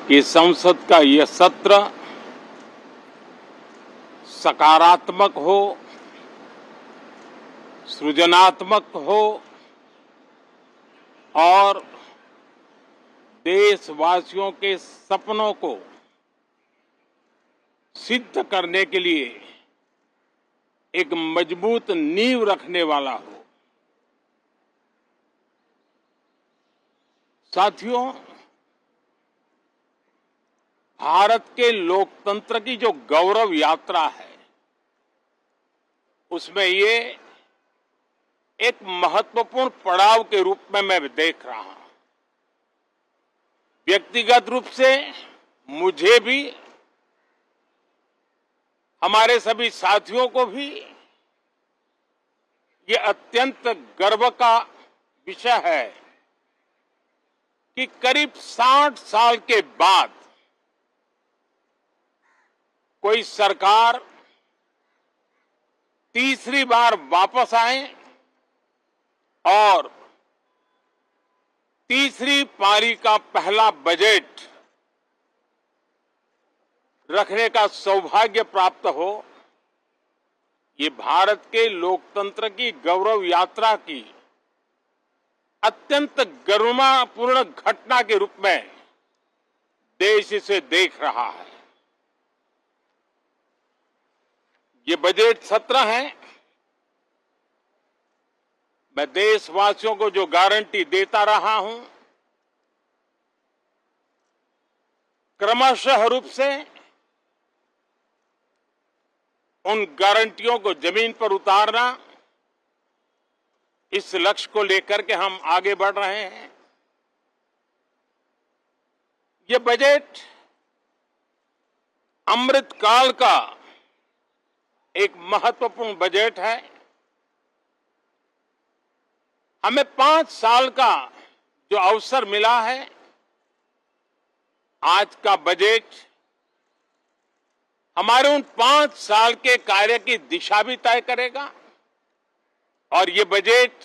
कि संसद का यह सत्र सकारात्मक हो, सृजनात्मक हो और देशवासियों के सपनों को सिद्ध करने के लिए एक मजबूत नींव रखने वाला हो। साथियों, भारत के लोकतंत्र की जो गौरव यात्रा है, उसमें ये एक महत्वपूर्ण पड़ाव के रूप में मैं देख रहा हूं। व्यक्तिगत रूप से मुझे भी, हमारे सभी साथियों को भी ये अत्यंत गर्व का विषय है कि करीब 60 साल के बाद कोई सरकार तीसरी बार वापस आए और तीसरी पारी का पहला बजट रखने का सौभाग्य प्राप्त हो। ये भारत के लोकतंत्र की गौरव यात्रा की अत्यंत गरिमापूर्ण घटना के रूप में देश इसे देख रहा है। ये बजट सत्र है, मैं देशवासियों को जो गारंटी देता रहा हूं, क्रमशः रूप से उन गारंटियों को जमीन पर उतारना, इस लक्ष्य को लेकर के हम आगे बढ़ रहे हैं। ये बजट अमृतकाल का एक महत्वपूर्ण बजट है। हमें 5 साल का जो अवसर मिला है, आज का बजट हमारे उन 5 साल के कार्य की दिशा भी तय करेगा। और ये बजट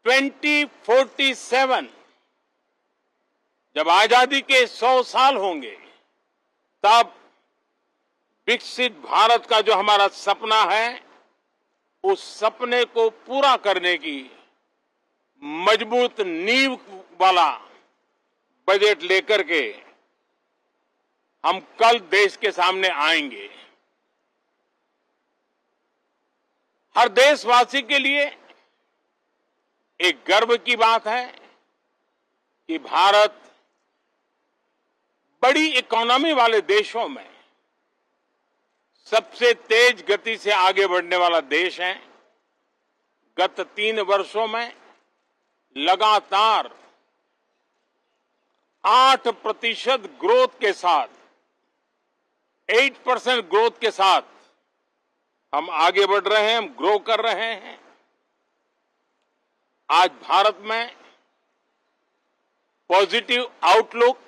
2047 जब आजादी के 100 साल होंगे, तब विकसित भारत का जो हमारा सपना है, उस सपने को पूरा करने की मजबूत नींव वाला बजट लेकर के हम कल देश के सामने आएंगे। हर देशवासी के लिए एक गर्व की बात है कि भारत बड़ी इकोनॉमी वाले देशों में सबसे तेज गति से आगे बढ़ने वाला देश है। गत 3 वर्षों में लगातार 8% ग्रोथ के साथ, 8% ग्रोथ के साथ हम आगे बढ़ रहे हैं, हम ग्रो कर रहे हैं। आज भारत में पॉजिटिव आउटलुक,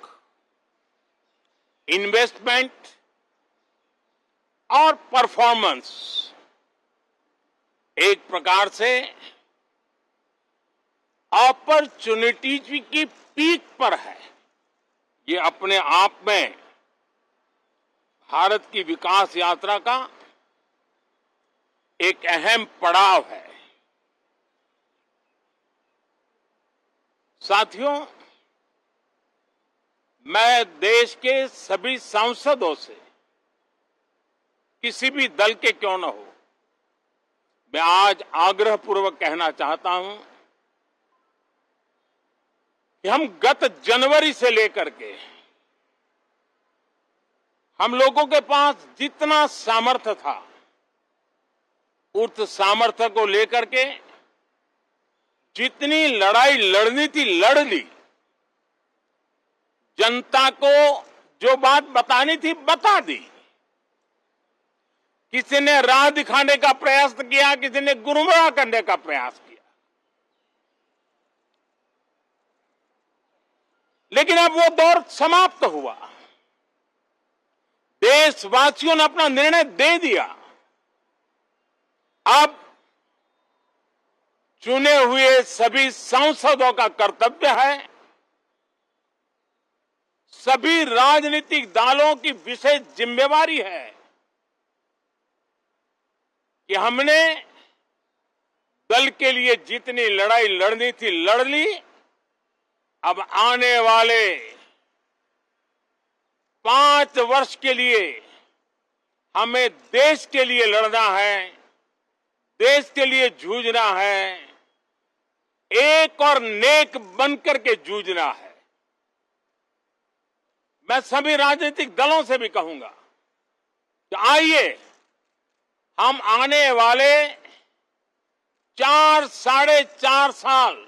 इन्वेस्टमेंट और परफॉर्मेंस एक प्रकार से अपॉर्चुनिटीज की पीक पर है। ये अपने आप में भारत की विकास यात्रा का एक अहम पड़ाव है। साथियों, मैं देश के सभी सांसदों से, किसी भी दल के क्यों न हो, मैं आज आग्रहपूर्वक कहना चाहता हूं कि हम गत जनवरी से लेकर के हम लोगों के पास जितना सामर्थ्य था, उस सामर्थ्य को लेकर के जितनी लड़ाई लड़नी थी लड़ ली। जनता को जो बात बतानी थी बता दी। किसी ने राह दिखाने का प्रयास किया, किसी ने गुमराह करने का प्रयास किया, लेकिन अब वो दौर समाप्त हुआ। देशवासियों ने अपना निर्णय दे दिया। अब चुने हुए सभी सांसदों का कर्तव्य है सभी राजनीतिक दलों की विशेष जिम्मेवारी है कि हमने दल के लिए जितनी लड़ाई लड़नी थी लड़ ली। अब आने वाले 5 वर्ष के लिए हमें देश के लिए लड़ना है, देश के लिए जूझना है, एक और नेक बनकर के जूझना है। मैं सभी राजनीतिक दलों से भी कहूंगा कि आइए हम आने वाले 4 साढ़े 4 साल